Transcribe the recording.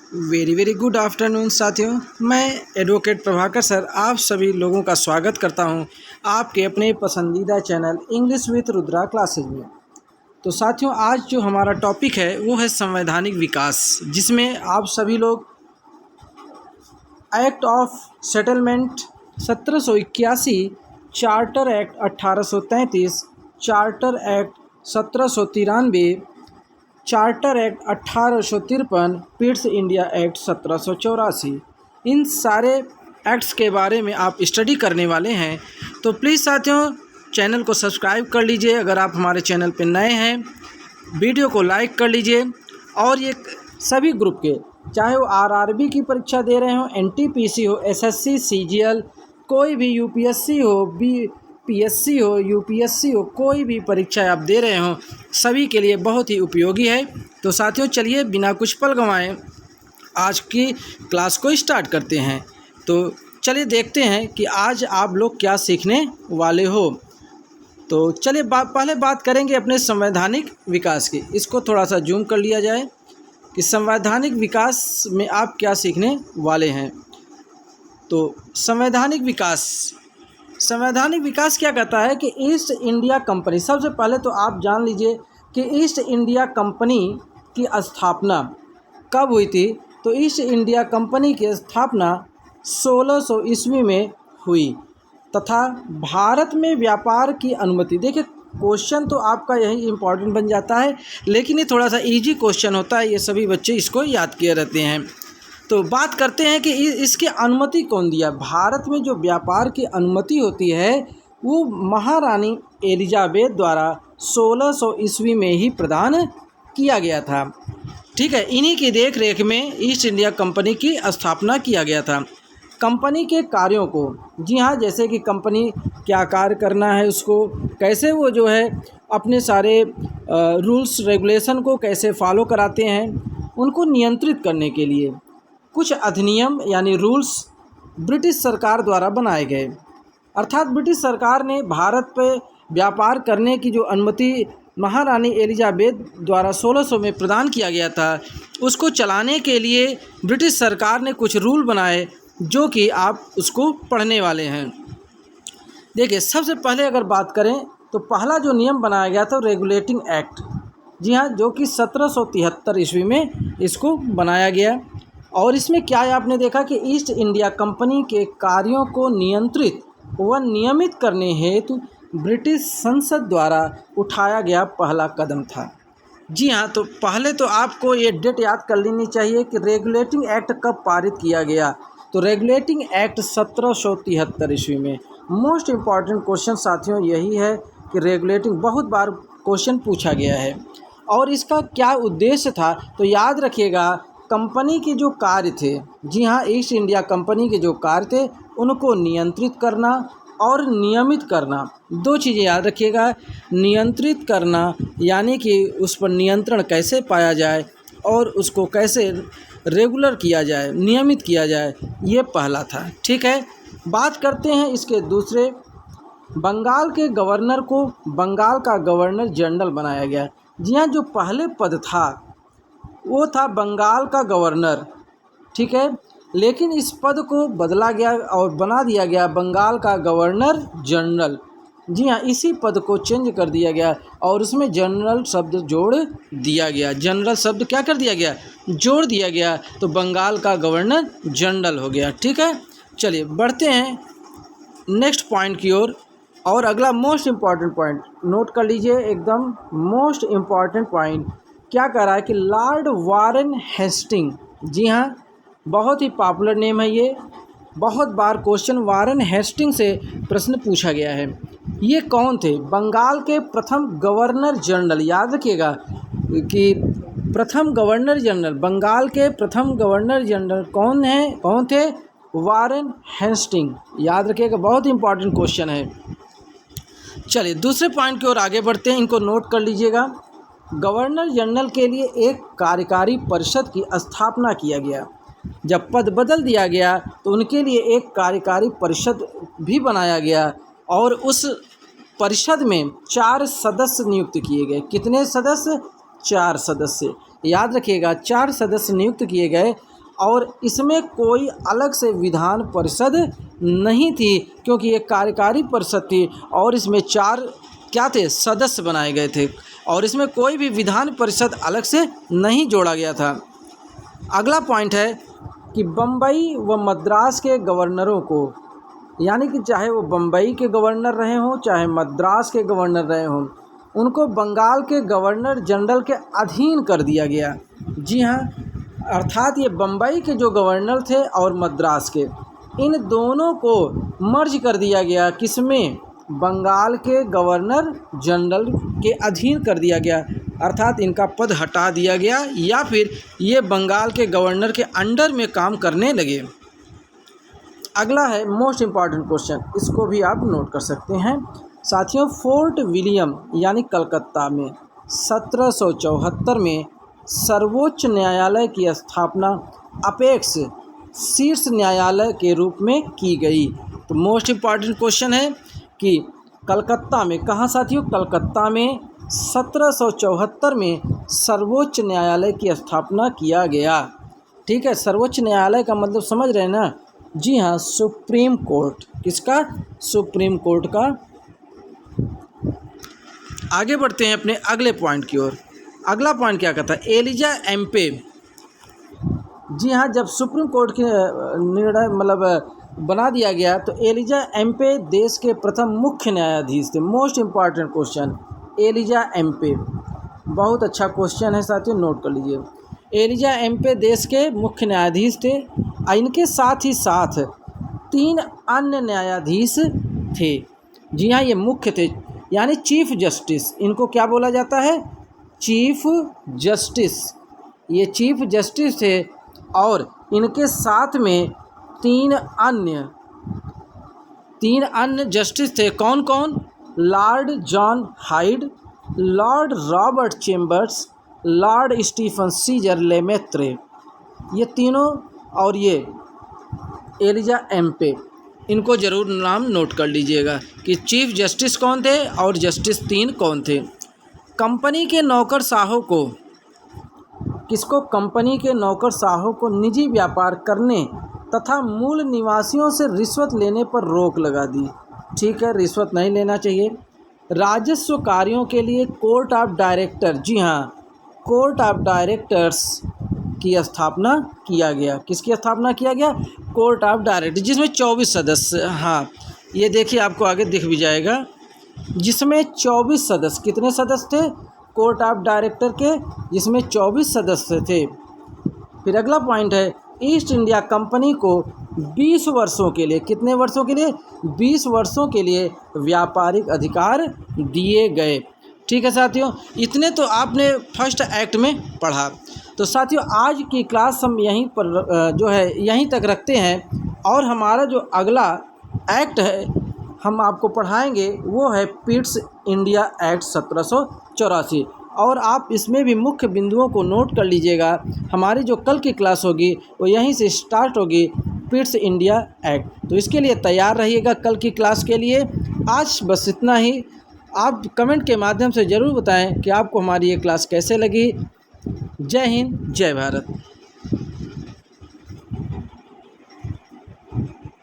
Very good afternoon साथियों। मैं advocate Prabhakar sir आप सभी लोगों का स्वागत करता हूं आपके अपने पसंदीदा channel English with Rudra classes में। तो साथियों, आज जो हमारा टॉपिक है वो है संवैधानिक विकास, जिसमें आप सभी लोग act of settlement 1781, charter act 1833, charter act 1793, charter act 1853, Pitt's India act 1784, इन सारे एक्ट्स के बारे में आप स्टडी करने वाले हैं। तो प्लीज़ साथियों, चैनल को सब्सक्राइब कर लीजिए अगर आप हमारे चैनल पर नए हैं, वीडियो को लाइक कर लीजिए। और ये सभी ग्रुप के, चाहे वो आरआरबी की परीक्षा दे रहे हो, एनटीपीसी हो, एसएससी, सीजीएल, कोई भी यूपीएससी हो, पीएससी हो, यूपीएससी हो, कोई भी परीक्षा आप दे रहे हो, सभी के लिए बहुत ही उपयोगी है। तो साथियों, चलिए बिना कुछ पल गंवाए आज की क्लास को स्टार्ट करते हैं। तो चलिए देखते हैं कि आज आप लोग क्या सीखने वाले हो। तो चलिए पहले बात करेंगे अपने संवैधानिक विकास की। इसको थोड़ा सा जूम कर लिया जाए कि संवैधानिक विकास में आप क्या सीखने वाले हैं। तो संवैधानिक विकास क्या कहता है कि ईस्ट इंडिया कंपनी, सबसे पहले तो आप जान लीजिए कि ईस्ट इंडिया कंपनी की स्थापना कब हुई थी। तो ईस्ट इंडिया कंपनी की स्थापना 1600 ईस्वी में हुई तथा भारत में व्यापार की अनुमति, देखिए क्वेश्चन तो आपका यही इम्पोर्टेंट बन जाता है, लेकिन ये थोड़ा सा इजी क्वेश्चन होता है, ये सभी बच्चे इसको याद किए रहते हैं। तो बात करते हैं कि इसकी अनुमति कौन दिया। भारत में जो व्यापार की अनुमति होती है वो महारानी एलिजाबेथ द्वारा 1600 ईस्वी में ही प्रदान किया गया था। ठीक है, इन्हीं की देख रेख में ईस्ट इंडिया कंपनी की स्थापना किया गया था। कंपनी के कार्यों को, जी हाँ, जैसे कि कंपनी क्या कार्य करना है, उसको कैसे वो जो है अपने सारे रूल्स रेगुलेशन को कैसे फॉलो कराते हैं, उनको नियंत्रित करने के लिए कुछ अधिनियम यानी रूल्स ब्रिटिश सरकार द्वारा बनाए गए। अर्थात ब्रिटिश सरकार ने भारत पे व्यापार करने की जो अनुमति महारानी एलिजाबेथ द्वारा 1600 में प्रदान किया गया था, उसको चलाने के लिए ब्रिटिश सरकार ने कुछ रूल बनाए, जो कि आप उसको पढ़ने वाले हैं। देखिए, सबसे पहले अगर बात करें तो पहला जो नियम बनाया गया था रेगुलेटिंग एक्ट, जी हाँ, जो कि 1773 ईस्वी में इसको बनाया गया। और इसमें क्या है, आपने देखा कि ईस्ट इंडिया कंपनी के कार्यों को नियंत्रित व नियमित करने हेतु ब्रिटिश संसद द्वारा उठाया गया पहला कदम था। जी हाँ, तो पहले तो आपको ये डेट याद कर लेनी चाहिए कि रेगुलेटिंग एक्ट कब पारित किया गया। तो रेगुलेटिंग एक्ट 1773 ईस्वी में। मोस्ट इम्पॉर्टेंट क्वेश्चन साथियों यही है कि रेगुलेटिंग, बहुत बार क्वेश्चन पूछा गया है। और इसका क्या उद्देश्य था, तो याद रखिएगा, कंपनी के जो कार्य थे, जी हाँ, ईस्ट इंडिया कंपनी के जो कार्य थे उनको नियंत्रित करना और नियमित करना, दो चीज़ें याद रखिएगा। नियंत्रित करना यानी कि उस पर नियंत्रण कैसे पाया जाए और उसको कैसे रेगुलर किया जाए, नियमित किया जाए, ये पहला था। ठीक है, बात करते हैं इसके दूसरे। बंगाल के गवर्नर को बंगाल का गवर्नर जनरल बनाया गया। जी हाँ, जो पहले पद था वो था बंगाल का गवर्नर, ठीक है, लेकिन इस पद को बदला गया और बना दिया गया बंगाल का गवर्नर जनरल। जी हाँ, इसी पद को चेंज कर दिया गया और उसमें जनरल शब्द जोड़ दिया गया। जनरल शब्द क्या कर दिया गया, जोड़ दिया गया, तो बंगाल का गवर्नर जनरल हो गया। ठीक है, चलिए बढ़ते हैं नेक्स्ट पॉइंट की ओर। और अगला मोस्ट इम्पॉर्टेंट पॉइंट नोट कर लीजिए, एकदम मोस्ट इम्पॉर्टेंट पॉइंट क्या कह रहा है कि लॉर्ड वारेन हेस्टिंग, जी हाँ, बहुत ही पॉपुलर नेम है ये, बहुत बार क्वेश्चन वारेन हेस्टिंग से प्रश्न पूछा गया है। ये कौन थे, बंगाल के प्रथम गवर्नर जनरल। याद रखिएगा कि प्रथम गवर्नर जनरल, बंगाल के प्रथम गवर्नर जनरल कौन थे, वारेन हेस्टिंग। याद रखिएगा, बहुत इंपॉर्टेंट क्वेश्चन है। चलिए दूसरे पॉइंट की ओर आगे बढ़ते हैं, इनको नोट कर लीजिएगा। गवर्नर जनरल के लिए एक कार्यकारी परिषद की स्थापना किया गया। जब पद बदल दिया गया तो उनके लिए एक कार्यकारी परिषद भी बनाया गया और उस परिषद में 4 सदस्य नियुक्त किए गए। कितने सदस्य, 4 सदस्य। याद रखिएगा, 4 सदस्य नियुक्त किए गए और इसमें कोई अलग से विधान परिषद नहीं थी, क्योंकि ये कार्यकारी परिषद थी और इसमें 4 क्या थे, सदस्य बनाए गए थे और इसमें कोई भी विधान परिषद अलग से नहीं जोड़ा गया था। अगला पॉइंट है कि बम्बई व मद्रास के गवर्नरों को, यानी कि चाहे वो बम्बई के गवर्नर रहे हों चाहे मद्रास के गवर्नर रहे हों, उनको बंगाल के गवर्नर जनरल के अधीन कर दिया गया। जी हाँ, अर्थात ये बम्बई के जो गवर्नर थे और मद्रास के, इन दोनों को मर्ज कर दिया गया, किसमें, बंगाल के गवर्नर जनरल के अधीन कर दिया गया, अर्थात इनका पद हटा दिया गया या फिर ये बंगाल के गवर्नर के अंडर में काम करने लगे। अगला है मोस्ट इम्पॉर्टेंट क्वेश्चन, इसको भी आप नोट कर सकते हैं साथियों। फोर्ट विलियम यानी कलकत्ता में 1774 में सर्वोच्च न्यायालय की स्थापना अपेक्ष शीर्ष न्यायालय के रूप में की गई। तो मोस्ट इम्पॉर्टेंट क्वेश्चन है कि कलकत्ता में, कहाँ साथियों, कलकत्ता में 1774 में सर्वोच्च न्यायालय की स्थापना किया गया। ठीक है, सर्वोच्च न्यायालय का मतलब समझ रहे हैं ना। जी हाँ, सुप्रीम कोर्ट, किसका, सुप्रीम कोर्ट का। आगे बढ़ते हैं अपने अगले पॉइंट की ओर। अगला पॉइंट क्या कहता है, एलिजा एम्पे। जी हाँ, जब सुप्रीम कोर्ट के निर्णय मतलब बना दिया गया तो एलिजा एम्पे देश के प्रथम मुख्य न्यायाधीश थे। Most important question, Elijah Impey, बहुत अच्छा क्वेश्चन है साथियों, नोट कर लीजिए। एलिजा एम्पे देश के मुख्य न्यायाधीश थे। इनके साथ ही साथ 3 अन्य न्यायाधीश थे। जी हाँ, ये मुख्य थे, यानी चीफ जस्टिस, इनको क्या बोला जाता है, चीफ जस्टिस। ये चीफ जस्टिस थे और इनके साथ में 3 अन्य जस्टिस थे। कौन कौन, Lord John Hyde, Lord Robert Chambers, Lord Stephen Caesar Lemaitre, ये तीनों, और ये एलिजा एम्पे, इनको ज़रूर नाम नोट कर लीजिएगा कि चीफ जस्टिस कौन थे और जस्टिस 3 कौन थे। कंपनी के नौकरशाहों को, किसको, कंपनी के नौकरशाहों को निजी व्यापार करने तथा मूल निवासियों से रिश्वत लेने पर रोक लगा दी। ठीक है, रिश्वत नहीं लेना चाहिए। राजस्व कार्यों के लिए कोर्ट ऑफ डायरेक्टर, जी हाँ, कोर्ट ऑफ डायरेक्टर्स की स्थापना किया गया। किसकी स्थापना किया गया, कोर्ट ऑफ डायरेक्टर, जिसमें 24 सदस्य, हाँ ये देखिए आपको आगे दिख भी जाएगा, जिसमें 24 सदस्य, कितने सदस्य थे, कोर्ट ऑफ डायरेक्टर के, जिसमें 24 सदस्य थे। फिर अगला पॉइंट है, ईस्ट इंडिया कंपनी को 20 वर्षों के लिए, कितने वर्षों के लिए, 20 वर्षों के लिए व्यापारिक अधिकार दिए गए। ठीक है साथियों, इतने तो आपने फर्स्ट एक्ट में पढ़ा। तो साथियों, आज की क्लास हम यहीं पर जो है यहीं तक रखते हैं और हमारा जो अगला एक्ट है हम आपको पढ़ाएंगे वो है पिट्स इंडिया एक्ट 1784, और आप इसमें भी मुख्य बिंदुओं को नोट कर लीजिएगा। हमारी जो कल की क्लास होगी वो यहीं से स्टार्ट होगी, पिट्स इंडिया एक्ट। तो इसके लिए तैयार रहिएगा कल की क्लास के लिए। आज बस इतना ही। आप कमेंट के माध्यम से ज़रूर बताएं कि आपको हमारी ये क्लास कैसे लगी। जय हिंद, जय भारत।